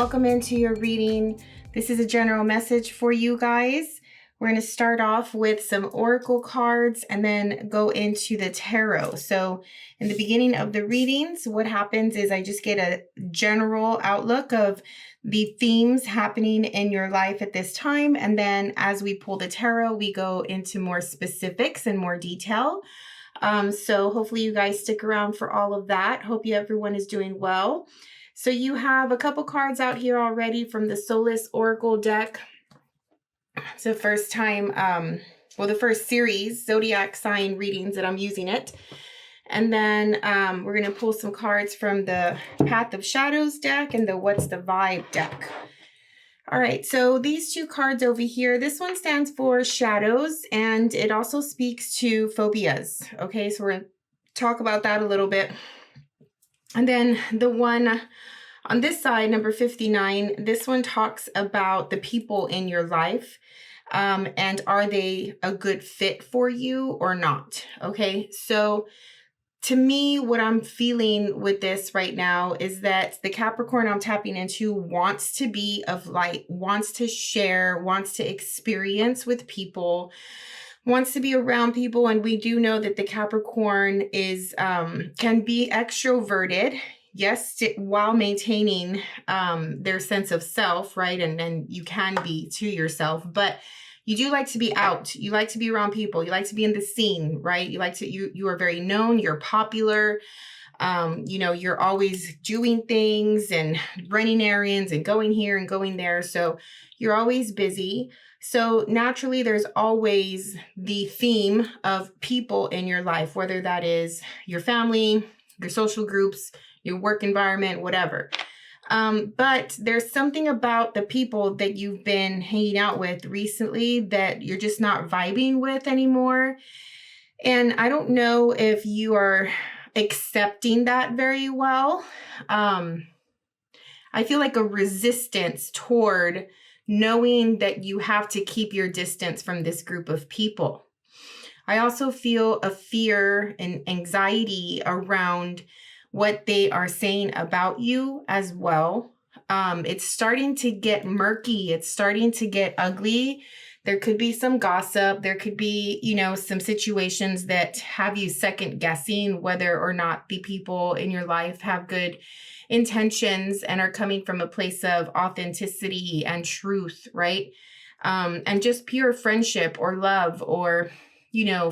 welcome into your reading. This is a general message for you guys. We're going to start off with some oracle cards and then go into the tarot. So in the beginning of the readings, what happens is I just get a general outlook of the themes happening in your life at this time. And then as we pull the tarot, we go into more specifics and more detail. So hopefully you guys stick around for all of that. Hope everyone is doing well. So you have a couple cards out here already from the Solace Oracle deck. It's the first time, the first series, zodiac sign readings that I'm using it. And then we're going to pull some cards from the Path of Shadows deck and the What's the Vibe deck. All right, so these two cards over here, this one stands for shadows, and it also speaks to phobias. Okay, so we're going to talk about that a little bit. And then the one on this side, number 59, this one talks about the people in your life. And are they a good fit for you or not? Okay, so to me, what I'm feeling with this right now is that the Capricorn I'm tapping into wants to be of light, wants to share, wants to experience with people, wants to be around people. And we do know that the Capricorn is can be extroverted, yes, while maintaining their sense of self, right? And you can be to yourself, but you do like to be out. You like to be around people. You like to be in the scene, right? You like to, you are very known. You're popular. You're always doing things and running errands and going here and going there. So you're always busy. So naturally, there's always the theme of people in your life, whether that is your family, your social groups, your work environment, whatever. But there's something about the people that you've been hanging out with recently that you're just not vibing with anymore. And I don't know if you are accepting that very well. I feel like a resistance toward knowing that you have to keep your distance from this group of people. I also feel a fear and anxiety around what they are saying about you as well. It's starting to get murky. It's starting to get ugly. There could be some gossip. There could be, some situations that have you second guessing whether or not the people in your life have good intentions and are coming from a place of authenticity and truth, right? And just pure friendship or love or,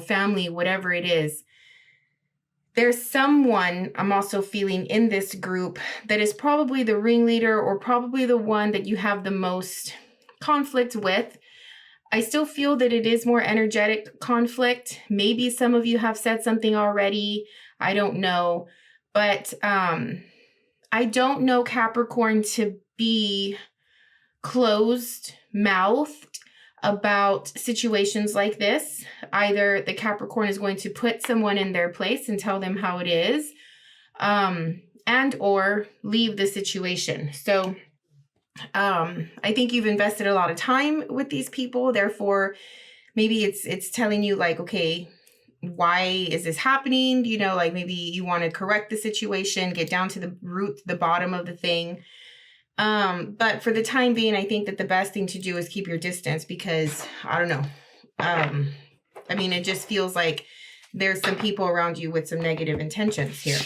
family, whatever it is. There's someone I'm also feeling in this group that is probably the ringleader or probably the one that you have the most conflict with. I still feel that it is more energetic conflict. Maybe some of you have said something already. I don't know. But I don't know Capricorn to be closed-mouthed about situations like this. Either the Capricorn is going to put someone in their place and tell them how it is, and or leave the situation. So I think you've invested a lot of time with these people. Therefore, maybe it's telling you like, okay, why is this happening? Maybe you want to correct the situation, get down to the root, the bottom of the thing. But for the time being, I think that the best thing to do is keep your distance because I don't know. It just feels like there's some people around you with some negative intentions here.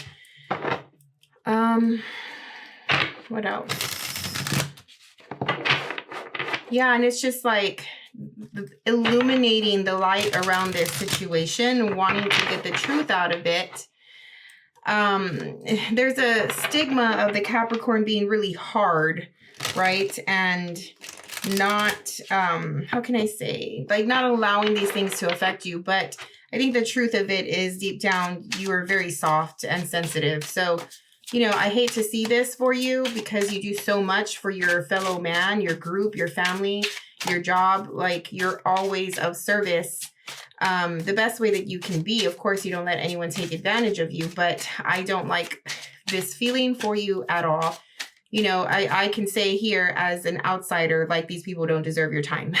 What else? Yeah, and it's just like illuminating the light around this situation, wanting to get the truth out of it. There's a stigma of the Capricorn being really hard, right? And not, how can I say, like not allowing these things to affect you. But I think the truth of it is deep down, you are very soft and sensitive. So, I hate to see this for you because you do so much for your fellow man, your group, your family, your job. Like you're always of service. The best way that you can be. Of course, you don't let anyone take advantage of you, but I don't like this feeling for you at all. I can say here as an outsider, like these people don't deserve your time,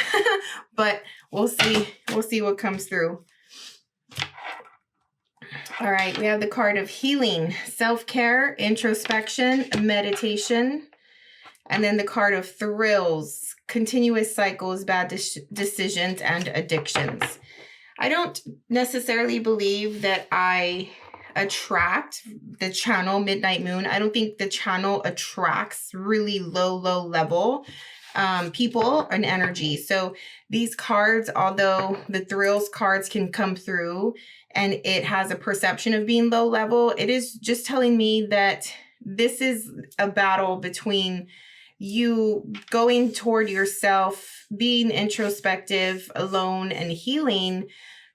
but we'll see. We'll see what comes through. All right. We have the card of healing, self-care, introspection, meditation, And then the card of thrills, continuous cycles, bad decisions, and addictions. I don't necessarily believe that I attract the channel Midnight Moon. I don't think the channel attracts really low level people and energy. So these cards, although the thrills cards can come through and it has a perception of being low level, it is just telling me that this is a battle between you going toward yourself, being introspective, alone, and healing,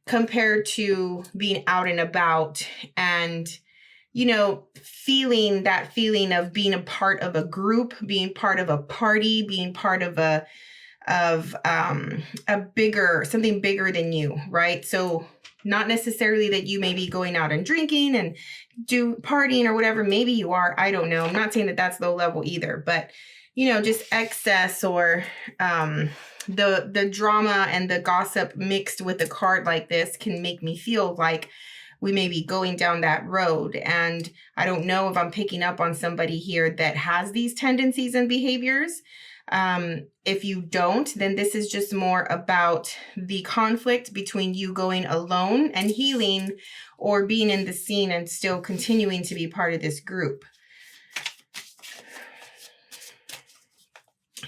compared to being out and about and, you know, feeling that feeling of being a part of a group, being part of a party, being part of a bigger, something bigger than you, right? So not necessarily that you may be going out and drinking and do partying or whatever. Maybe you are. I don't know. I'm not saying that that's low level either, but you know, just excess or the drama and the gossip mixed with a card like this can make me feel like we may be going down that road. And I don't know if I'm picking up on somebody here that has these tendencies and behaviors. If you don't, then this is just more about the conflict between you going alone and healing or being in the scene and still continuing to be part of this group.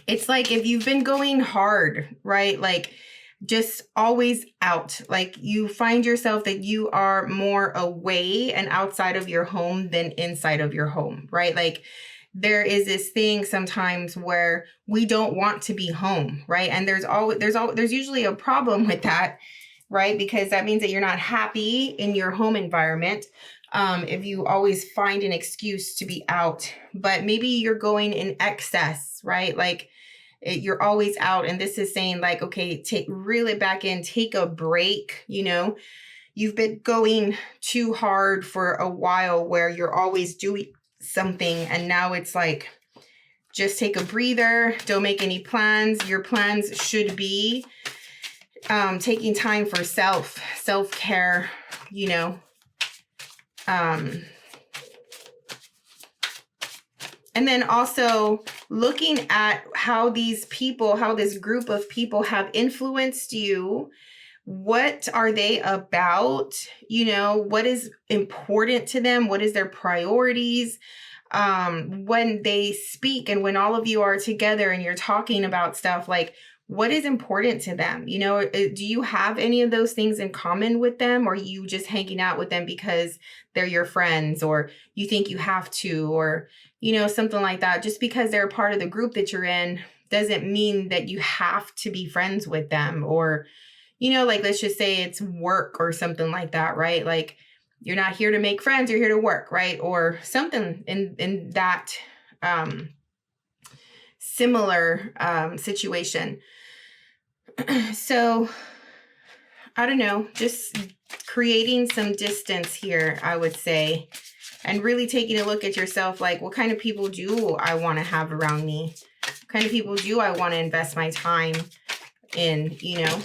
It's like if you've been going hard, right? Like just always out, like you find yourself that you are more away and outside of your home than inside of your home, right? Like there is this thing sometimes where we don't want to be home, right? And there's usually a problem with that, right? Because that means that you're not happy in your home environment. If you always find an excuse to be out, but maybe you're going in excess, right? Like you're always out. And this is saying like, okay, reel it back in, take a break. You know, you've been going too hard for a while where you're always doing something. And now it's like, just take a breather. Don't make any plans. Your plans should be taking time for self-care, you know. And then also looking at how these people, how this group of people have influenced you. What are they about? You know, what is important to them? What is their priorities? When they speak and when all of you are together and you're talking about stuff, like what is important to them? You know, do you have any of those things in common with them? Or are you just hanging out with them because they're your friends or you think you have to, or, you know, something like that? Just because they're a part of the group that you're in doesn't mean that you have to be friends with them. Or, you know, like, let's just say it's work or something like that, right? Like you're not here to make friends, you're here to work, right? Or something in that similar situation. So I don't know, just creating some distance here, I would say, and really taking a look at yourself, like what kind of people do I want to have around me? What kind of people do I want to invest my time in, you know?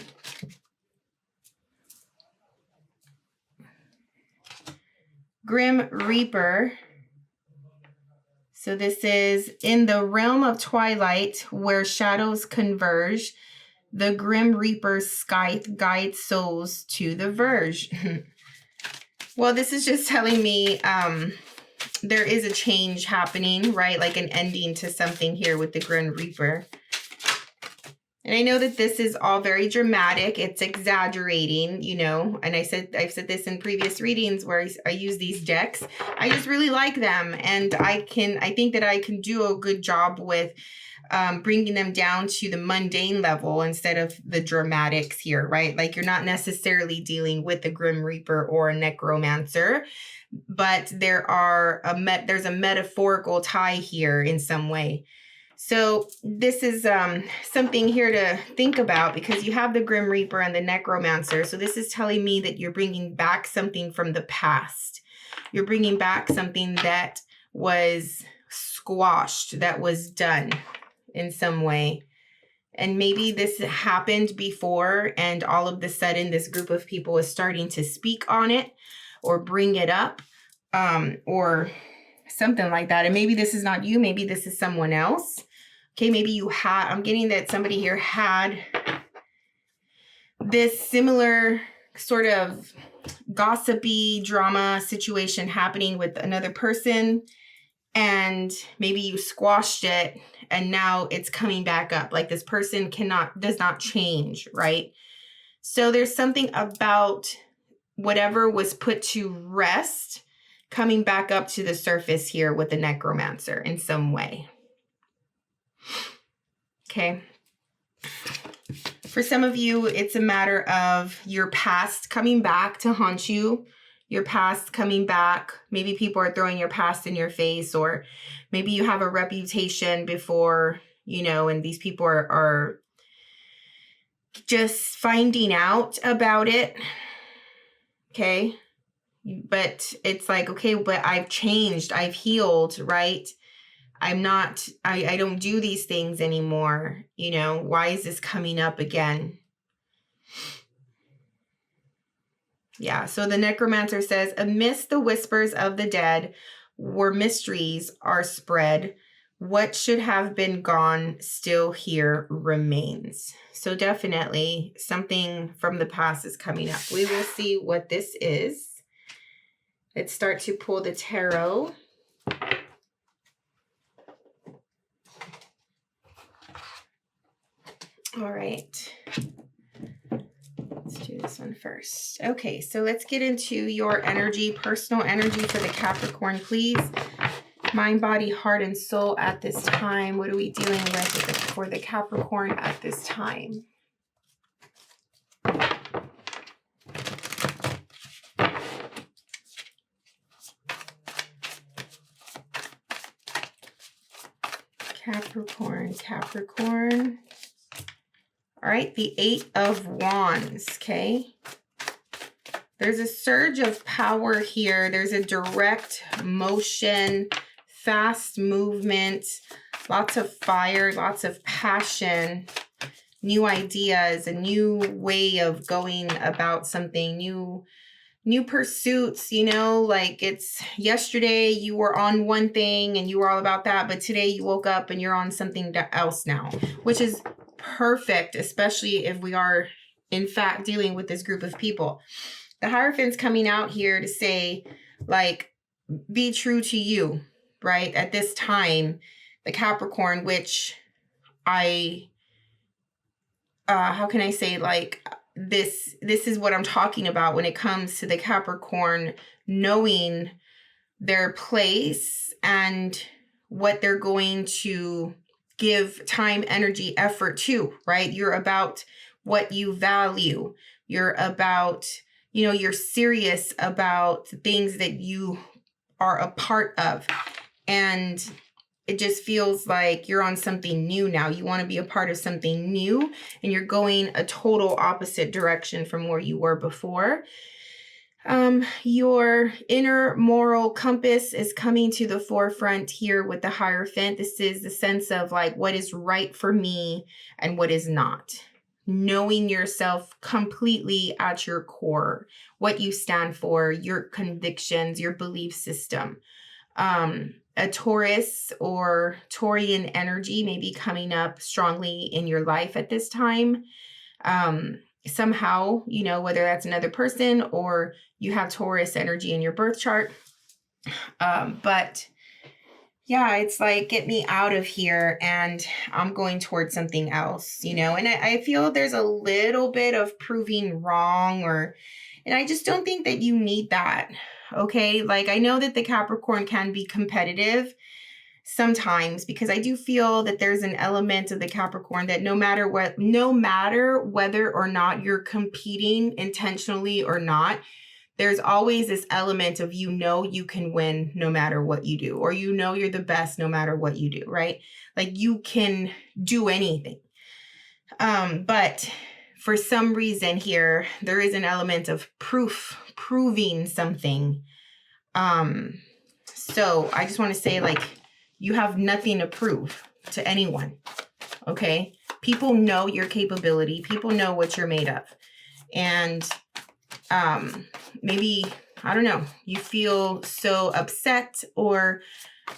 Grim Reaper. So this is in the realm of twilight where shadows converge. The Grim Reaper's scythe guides souls to the verge. Well, this is just telling me there is a change happening, right? Like an ending to something here with the Grim Reaper. And I know that this is all very dramatic. It's exaggerating, you know, and I've said this in previous readings where I use these decks. I just really like them. And I think that I can do a good job with bringing them down to the mundane level instead of the dramatics here, right? Like you're not necessarily dealing with the Grim Reaper or a necromancer, but there's a metaphorical tie here in some way. So this is something here to think about because you have the Grim Reaper and the necromancer. So this is telling me that you're bringing back something from the past. You're bringing back something that was squashed, that was done in some way. And maybe this happened before and all of a sudden this group of people is starting to speak on it or bring it up or something like that. And maybe this is not you, maybe this is someone else. Okay, maybe you had, I'm getting that somebody here had this similar sort of gossipy drama situation happening with another person, and maybe you squashed it and now it's coming back up. Like this person does not change, right? So there's something about whatever was put to rest coming back up to the surface here with the necromancer in some way. Okay. For some of you, it's a matter of your past coming back to haunt you, your past coming back. Maybe people are throwing your past in your face, or maybe you have a reputation before, you know, and these people are just finding out about it. Okay. But it's like, okay, but I've changed, I've healed, right? I don't do these things anymore. You know, why is this coming up again? Yeah, so the necromancer says, amidst the whispers of the dead, where mysteries are spread, what should have been gone still here remains. So definitely something from the past is coming up. We will see what this is. Let's start to pull the tarot. All right. Let's do this one first. Okay, so let's get into your energy, personal energy for the Capricorn, please. Mind, body, heart, and soul at this time. What are we dealing with for the Capricorn at this time? Capricorn. All right, the 8 of Wands, okay? There's a surge of power here. There's a direct motion, fast movement, lots of fire, lots of passion, new ideas, a new way of going about something, new pursuits, you know, like it's yesterday you were on one thing and you were all about that, but today you woke up and you're on something else now, which is perfect, especially if we are in fact dealing with this group of people. The Hierophant's coming out here to say, like, be true to you, right? At this time, the Capricorn, which how can I say, like, this is what I'm talking about when it comes to the Capricorn knowing their place and what they're going to give time, energy, effort to, right? You're about what you value. You're about, you know, you're serious about things that you are a part of. And it just feels like you're on something new now. You want to be a part of something new, and you're going a total opposite direction from where you were before. Your inner moral compass is coming to the forefront here with the Hierophant. This is the sense of like what is right for me and what is not. Knowing yourself completely at your core, what you stand for, your convictions, your belief system. A Taurus or Taurian energy may be coming up strongly in your life at this time. Somehow, you know, whether that's another person or you have Taurus energy in your birth chart. But yeah, it's like, get me out of here and I'm going towards something else, you know, and I feel there's a little bit of proving wrong, and I just don't think that you need that. Okay. Like, I know that the Capricorn can be competitive sometimes, because I do feel that there's an element of the Capricorn that no matter whether or not you're competing intentionally or not, there's always this element of, you know, you can win no matter what you do, or you know you're the best no matter what you do, right? Like, you can do anything. But for some reason here, there is an element of proving something. So I just want to say, like, you have nothing to prove to anyone, okay? People know your capability. People know what you're made of. And maybe, I don't know, you feel so upset or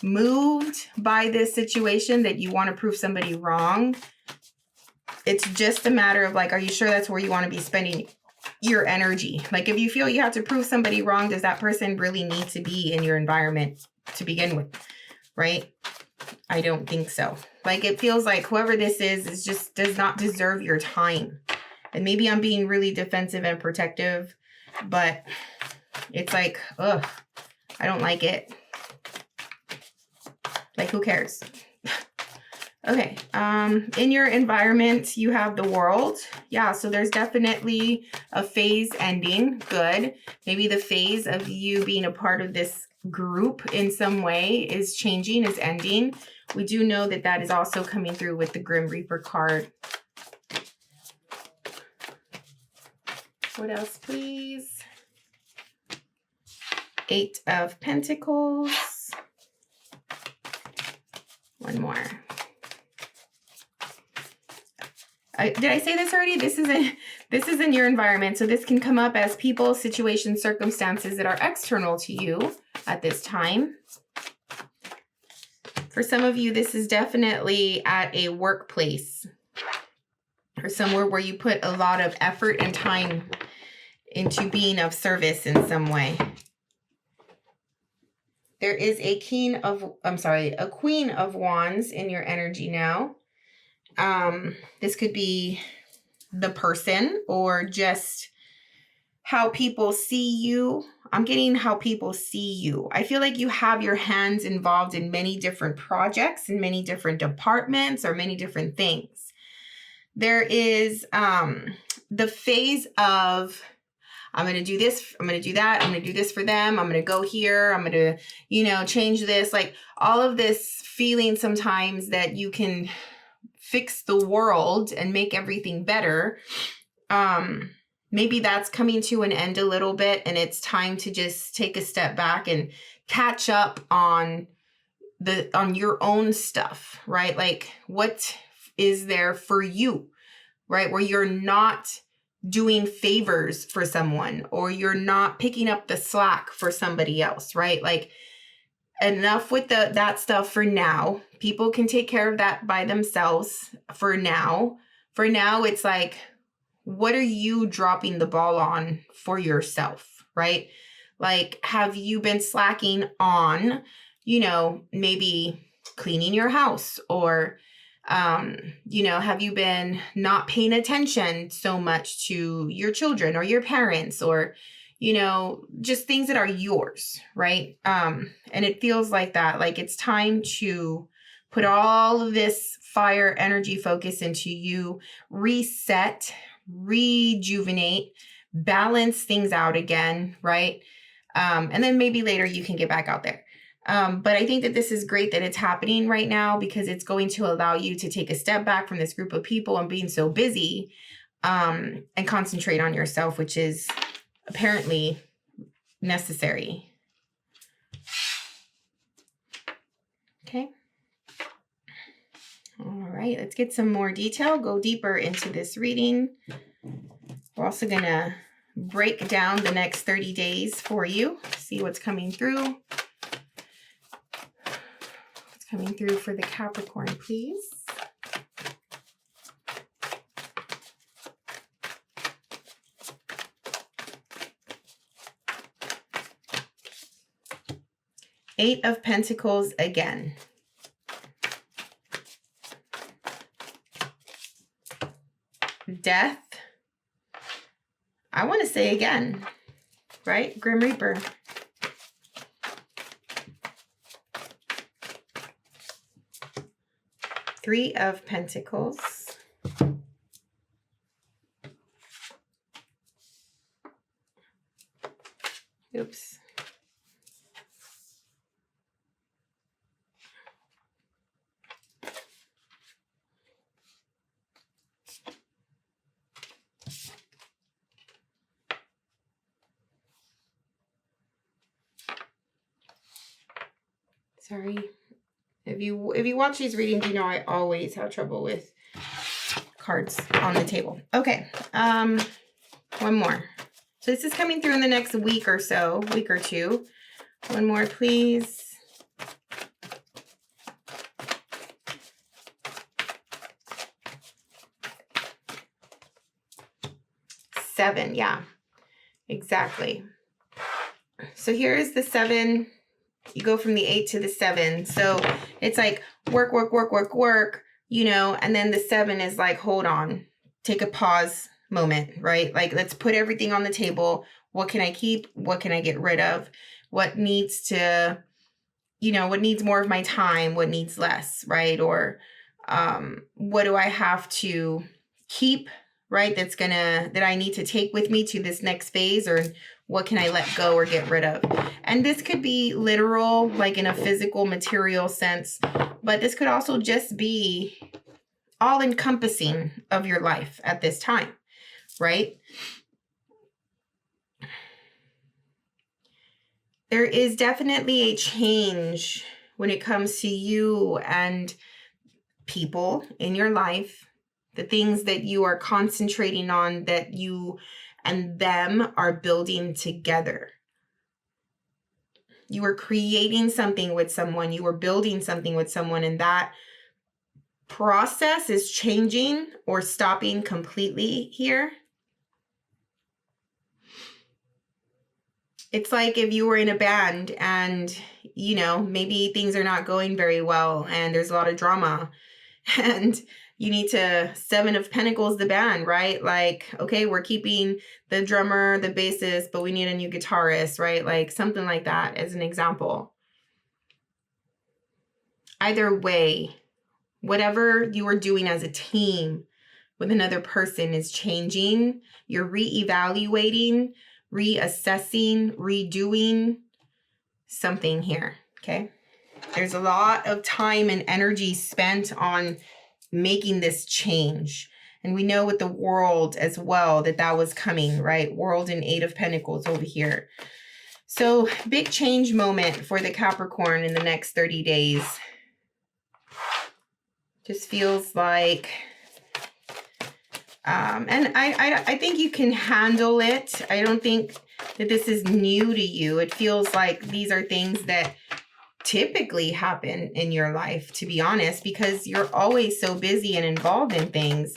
moved by this situation that you want to prove somebody wrong. It's just a matter of like, are you sure that's where you want to be spending your energy? Like if you feel you have to prove somebody wrong, does that person really need to be in your environment to begin with? Right? I don't think so. Like it feels like whoever this is just does not deserve your time. And maybe I'm being really defensive and protective, but it's like, ugh, I don't like it. Like who cares? Okay, in your environment, you have the world. Yeah, so there's definitely a phase ending. Good. Maybe the phase of you being a part of this group in some way is changing, is ending. We do know that that is also coming through with the Grim Reaper card. What else, please? 8 of Pentacles. One more. Did I say this already? This is in your environment. So this can come up as people, situations, circumstances that are external to you at this time. For some of you, this is definitely at a workplace or somewhere where you put a lot of effort and time into being of service in some way. There is a Queen of Wands in your energy now. This could be the person or just how people see you. I'm getting how people see you. I feel like you have your hands involved in many different projects and many different departments or many different things. There is the phase of, I'm going to do this, I'm going to do that, I'm going to do this for them, I'm going to go here, I'm going to, change this. Like all of this feeling sometimes that you can fix the world and make everything better. Maybe that's coming to an end a little bit and it's time to just take a step back and catch up on your own stuff, right? Like what is there for you, right? Where you're not doing favors for someone or you're not picking up the slack for somebody else, right? Like enough with that stuff for now. People can take care of that by themselves for now. For now, it's like, what are you dropping the ball on for yourself, right? Like, have you been slacking on, maybe cleaning your house or, have you been not paying attention so much to your children or your parents or, just things that are yours, right? And it feels like that, like it's time to put all of this fire energy focus into you, reset, rejuvenate, balance things out again, right? And then maybe later you can get back out there. But I think that this is great that it's happening right now because it's going to allow you to take a step back from this group of people and being so busy and concentrate on yourself, which is apparently necessary. Okay. All right, let's get some more detail, go deeper into this reading. We're also going to break down the next 30 days for you, see what's coming through. What's coming through for the Capricorn, please. Eight of Pentacles again. Death. I want to say again, right? Grim Reaper. Three of Pentacles. Oops. Sorry. If you watch these readings, you know I always have trouble with cards on the table. Okay. One more. So this is coming through in the next week or so, week or two. One more, please. 7. Yeah, exactly. So here is the 7. You go from the 8 to the 7. So it's like work, work, work, work, work, you know, and then the 7 is like, hold on, take a pause moment, right? Like, let's put everything on the table. What can I keep? What can I get rid of? What needs to, you know, what needs more of my time? What needs less, right? Or what do I have to keep, right? that I need to take with me to this next phase, or what can I let go or get rid of? And this could be literal, like in a physical, material sense, but this could also just be all encompassing of your life at this time, right? There is definitely a change when it comes to you and people in your life, the things that you are concentrating on, that you and them are building together. You are creating something with someone, you are building something with someone, and that process is changing or stopping completely here. It's like if you were in a band and, you know, maybe things are not going very well and there's a lot of drama and you need to 7 of Pentacles the band, right? Like, okay, we're keeping the drummer, the bassist, but we need a new guitarist, right? Like something like that as an example. Either way, whatever you are doing as a team with another person is changing. You're reevaluating, reassessing, redoing something here, okay? There's a lot of time and energy spent on making this change. And we know with the World as well that was coming, right? World and 8 of Pentacles over here. So big change moment for the Capricorn in the next 30 days. Just feels like, and I think you can handle it. I don't think that this is new to you. It feels like these are things that typically happen in your life, to be honest, because you're always so busy and involved in things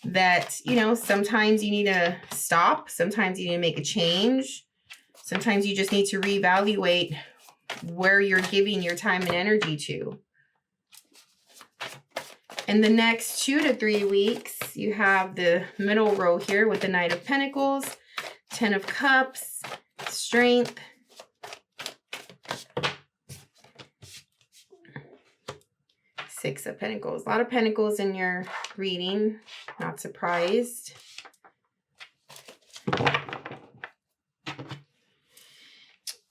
that, you know, sometimes you need to stop. Sometimes you need to make a change. Sometimes you just need to reevaluate where you're giving your time and energy to. In the next 2 to 3 weeks, you have the middle row here with the Knight of Pentacles, 10 of Cups, Strength, Six of Pentacles. A lot of Pentacles in your reading. Not surprised.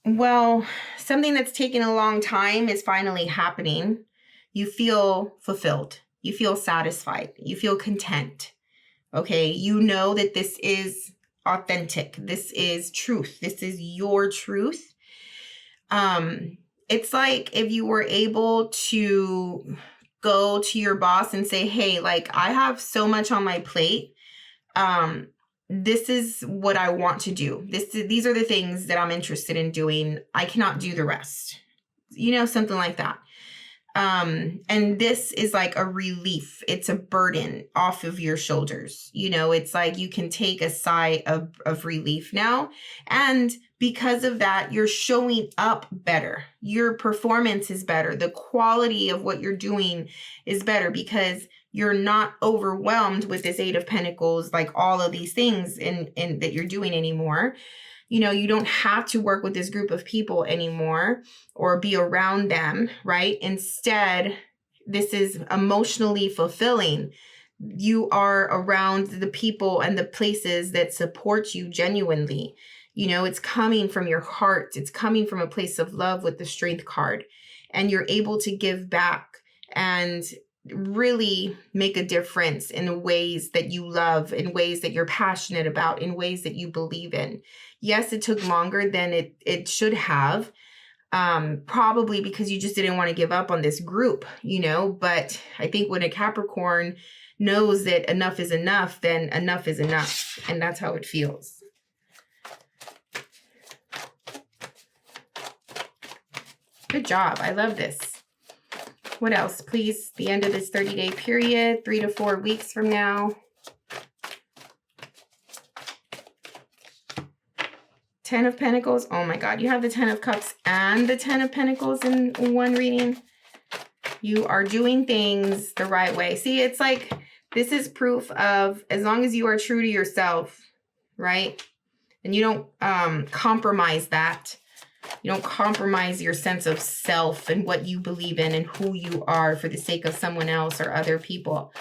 Well, something that's taken a long time is finally happening. You feel fulfilled. You feel satisfied. You feel content. Okay, you know that this is authentic. This is truth. This is your truth. It's like if you were able to go to your boss and say, hey, like, I have so much on my plate. This is what I want to do. These are the things that I'm interested in doing. I cannot do the rest. You know, something like that. And this is like a relief. It's a burden off of your shoulders. You know, it's like you can take a sigh of relief now. And because of that, you're showing up better. Your performance is better. The quality of what you're doing is better because you're not overwhelmed with this 8 of Pentacles, like all of these things in that you're doing anymore. You know, you don't have to work with this group of people anymore or be around them, right? Instead, this is emotionally fulfilling. You are around the people and the places that support you genuinely. You know, it's coming from your heart. It's coming from a place of love with the Strength card. And you're able to give back and really make a difference in ways that you love, in ways that you're passionate about, in ways that you believe in. Yes, it took longer than it should have, probably because you just didn't want to give up on this group, you know, but I think when a Capricorn knows that enough is enough, then enough is enough. And that's how it feels. Good job. I love this. What else, please? The end of this 30-day period, 3 to 4 weeks from now. Ten of Pentacles. Oh my God, you have the Ten of Cups and the Ten of Pentacles in one reading. You are doing things the right way. See, it's like, this is proof of, as long as you are true to yourself, right? And you don't compromise that. You don't compromise your sense of self and what you believe in and who you are for the sake of someone else or other people.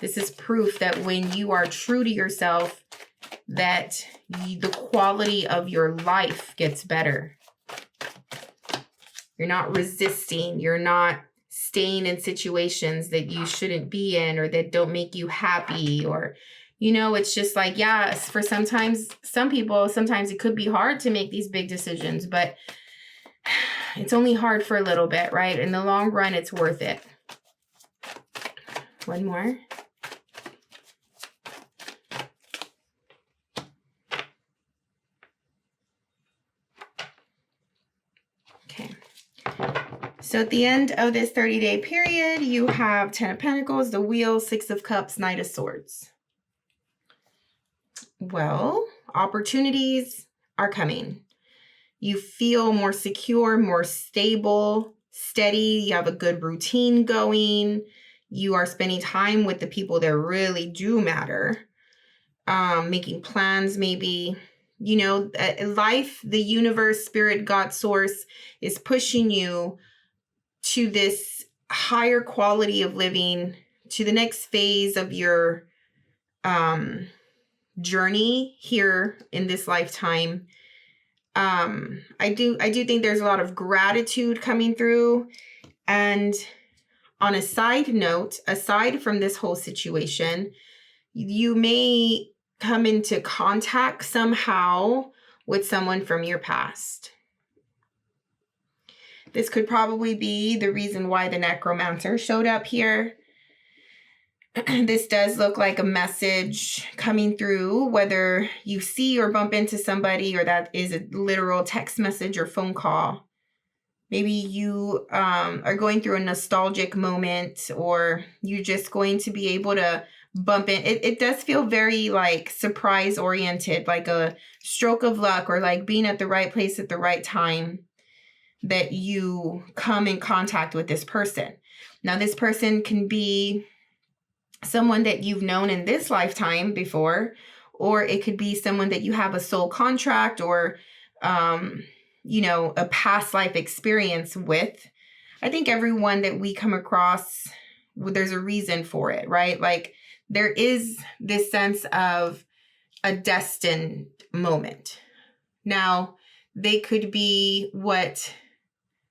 This is proof that when you are true to yourself, that the quality of your life gets better. You're not resisting. You're not staying in situations that you shouldn't be in or that don't make you happy, or, you know, it's just like, yeah, for some people, sometimes it could be hard to make these big decisions, but it's only hard for a little bit, right? In the long run, it's worth it. One more. Okay. So at the end of this 30-day period, you have Ten of Pentacles, the Wheel, Six of Cups, Knight of Swords. Well, opportunities are coming. You feel more secure, more stable, steady. You have a good routine going. You are spending time with the people that really do matter. Making plans maybe. You know, life, the universe, spirit, God, source is pushing you to this higher quality of living, to the next phase of your journey here in this lifetime. I do think there's a lot of gratitude coming through. And on a side note, aside from this whole situation, you may come into contact somehow with someone from your past. This could probably be the reason why the Necromancer showed up here. This does look like a message coming through, whether you see or bump into somebody or that is a literal text message or phone call. Maybe you are going through a nostalgic moment, or you're just going to be able to bump in. It does feel very like surprise oriented, like a stroke of luck, or like being at the right place at the right time, that you come in contact with this person. Now, this person can be someone that you've known in this lifetime before, or it could be someone that you have a soul contract or, you know, a past life experience with. I think everyone that we come across, there's a reason for it, right? Like, there is this sense of a destined moment. Now, they could be what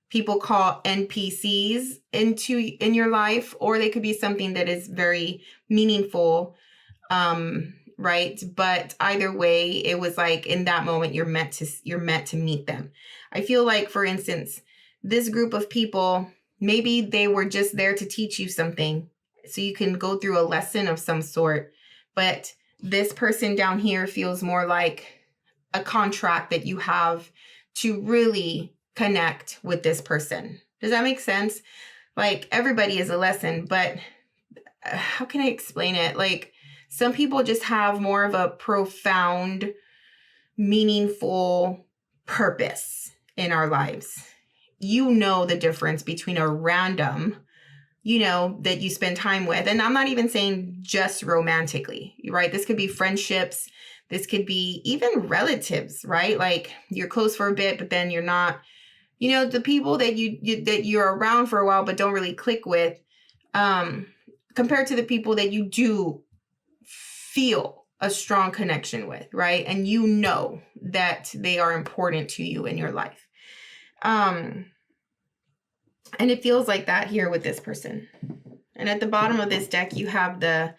people call NPCs in your life, or they could be something that is very meaningful, right? But either way, it was like in that moment you're meant to meet them. I feel like, for instance, this group of people, maybe they were just there to teach you something, so you can go through a lesson of some sort. But this person down here feels more like a contract that you have to really connect with this person. Does that make sense? Like, everybody is a lesson, but how can I explain it? Like, some people just have more of a profound, meaningful purpose in our lives. You know the difference between a random, you know, that you spend time with. And I'm not even saying just romantically, right? This could be friendships. This could be even relatives, right? Like, you're close for a bit, but then you're not. You know, the people that you're around for a while but don't really click with, compared to the people that you do feel a strong connection with, right? And you know that they are important to you in your life. And it feels like that here with this person. And at the bottom of this deck, you have the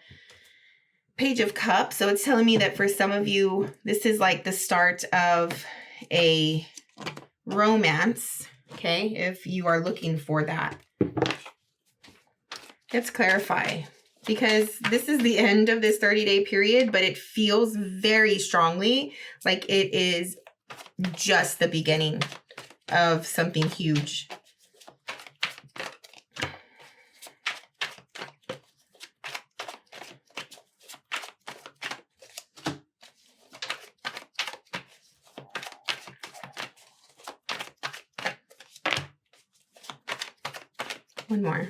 Page of Cups. So it's telling me that for some of you, this is like the start of a romance, okay, if you are looking for that. Let's clarify, because this is the end of this 30-day period, but it feels very strongly like it is just the beginning of something huge. One more.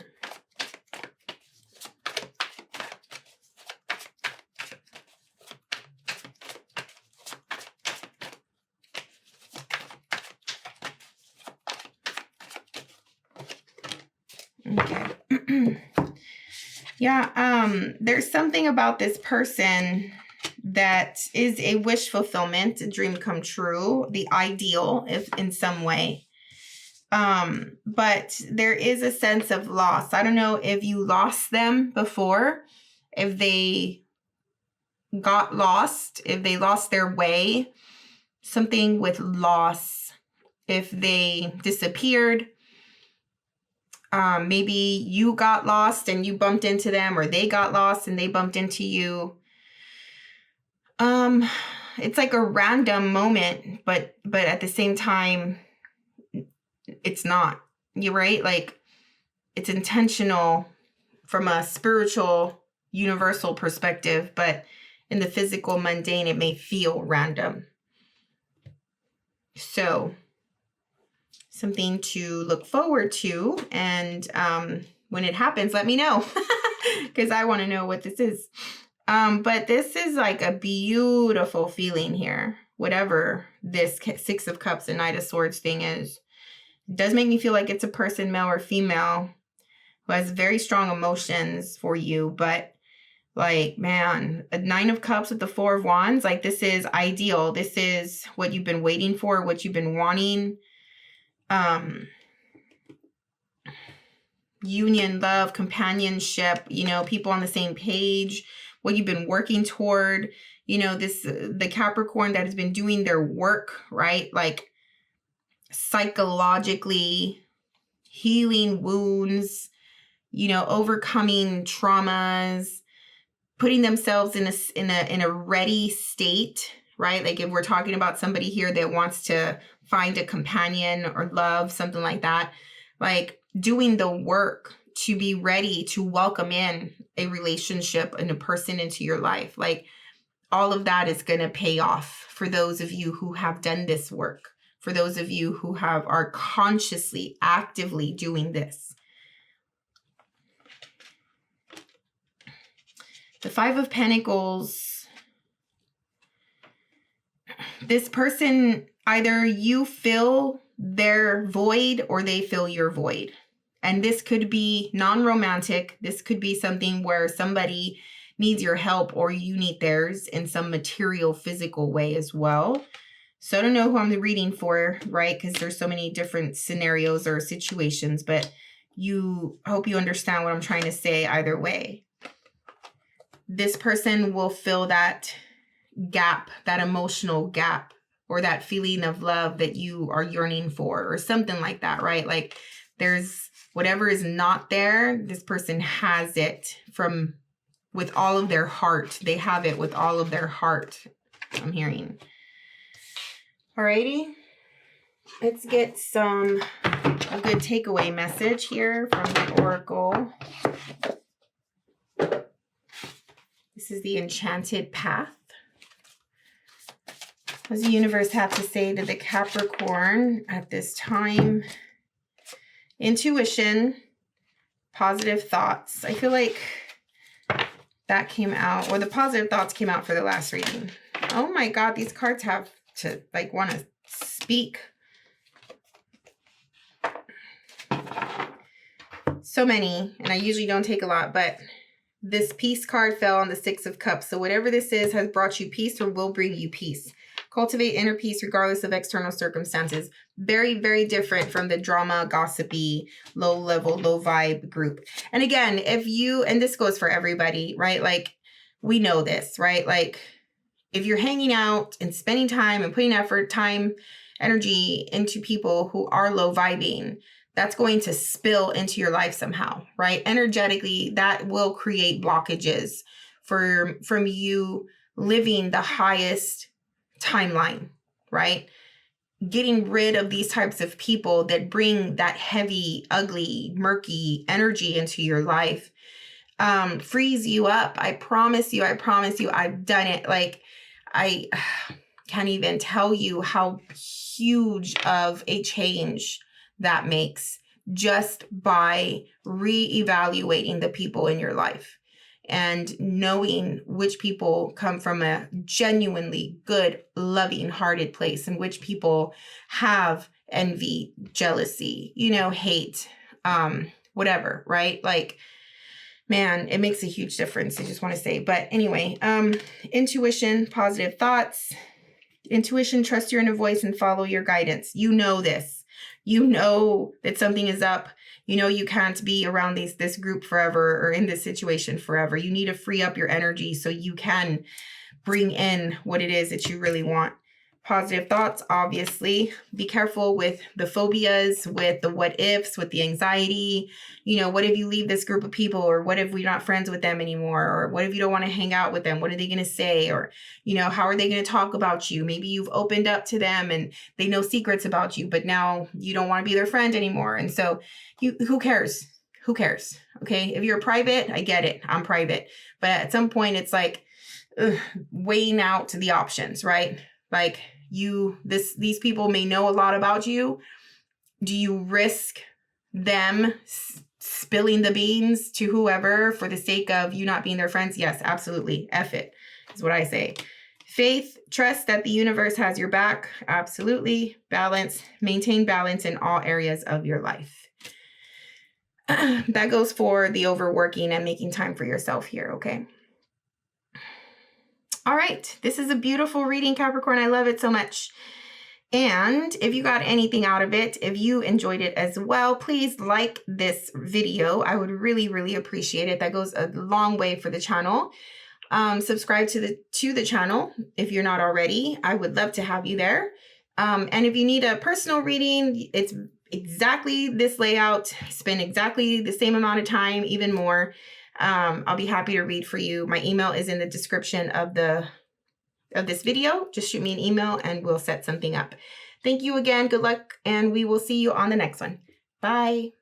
Okay. Yeah, there's something about this person that is a wish fulfillment, a dream come true, the ideal, if in some way. But there is a sense of loss. I don't know if you lost them before, if they got lost, if they lost their way, something with loss, if they disappeared. Maybe you got lost and you bumped into them, or they got lost and they bumped into you. It's like a random moment, but at the same time, it's not. You're right. Like, it's intentional from a spiritual, universal perspective, but in the physical, mundane, it may feel random. So something to look forward to. And when it happens, let me know, because I want to know what this is. But this is like a beautiful feeling here. Whatever this Six of Cups and Knight of Swords thing is, it does make me feel like it's a person, male or female, who has very strong emotions for you. But like, man, a Nine of Cups with the Four of Wands, like, this is ideal. This is what you've been waiting for, what you've been wanting. Union, love, companionship, you know, people on the same page, what you've been working toward, you know, the Capricorn that has been doing their work, right? Like, psychologically healing wounds, you know, overcoming traumas, putting themselves in a ready state, right? Like, if we're talking about somebody here that wants to find a companion or love, something like that, like doing the work to be ready to welcome in a relationship and a person into your life. Like, all of that is going to pay off for those of you who have done this work, for those of you who are consciously, actively doing this. The Five of Pentacles, this person, either you fill their void or they fill your void. And this could be non-romantic. This could be something where somebody needs your help or you need theirs in some material, physical way as well. So I don't know who I'm reading for, right? Because there's so many different scenarios or situations, but hope you understand what I'm trying to say either way. This person will fill that gap, that emotional gap, or that feeling of love that you are yearning for, or something like that, right? Like, there's whatever is not there, this person has it with all of their heart. They have it with all of their heart, I'm hearing. Alrighty, let's get a good takeaway message here from the Oracle. This is the Enchanted Path. What does the universe have to say to the Capricorn at this time? Intuition, positive thoughts. I feel like that came out, or the positive thoughts came out for the last reading. Oh my God, these cards have to like want to speak. So many, and I usually don't take a lot, but this peace card fell on the Six of Cups. So whatever this is has brought you peace or will bring you peace. Cultivate inner peace regardless of external circumstances. Very, very different from the drama, gossipy, low level, low vibe group. And again, and this goes for everybody, right? Like, we know this, right? Like, if you're hanging out and spending time and putting effort, time, energy into people who are low vibing, that's going to spill into your life somehow, right? Energetically, that will create blockages from you living the highest timeline, right? Getting rid of these types of people that bring that heavy, ugly, murky energy into your life frees you up. I promise you, I've done it. Like, I can't even tell you how huge of a change that makes, just by reevaluating the people in your life and knowing which people come from a genuinely good, loving-hearted place and which people have envy, jealousy, hate, whatever, right? Like, man, it makes a huge difference. I just want to say, but anyway, intuition, positive thoughts, intuition, trust your inner voice and follow your guidance. You know this. You know that something is up. You know you can't be around this group forever or in this situation forever. You need to free up your energy so you can bring in what it is that you really want. Positive thoughts, obviously. Be careful with the phobias, with the what ifs, with the anxiety. What if you leave this group of people? Or what if we're not friends with them anymore? Or what if you don't want to hang out with them? What are they going to say? Or, how are they going to talk about you? Maybe you've opened up to them and they know secrets about you, but now you don't want to be their friend anymore. And so who cares? Who cares? Okay. If you're private, I get it. I'm private. But at some point it's like weighing out the options, right? Like these people may know a lot about you. Do you risk them spilling the beans to whoever for the sake of you not being their friends? Yes, absolutely. F it is what I say. Faith, trust that the universe has your back. Absolutely. Balance, maintain balance in all areas of your life. That goes for the overworking and making time for yourself here. Okay. All right. This is a beautiful reading, Capricorn. I love it so much. And if you got anything out of it, if you enjoyed it as well, please like this video. I would really, really appreciate it. That goes a long way for the channel. Subscribe to the channel if you're not already. I would love to have you there. And if you need a personal reading, it's exactly this layout. Spend exactly the same amount of time, even more. I'll be happy to read for you. My email is in the description of this video. Just shoot me an email and we'll set something up. Thank you again. Good luck. And we will see you on the next one. Bye.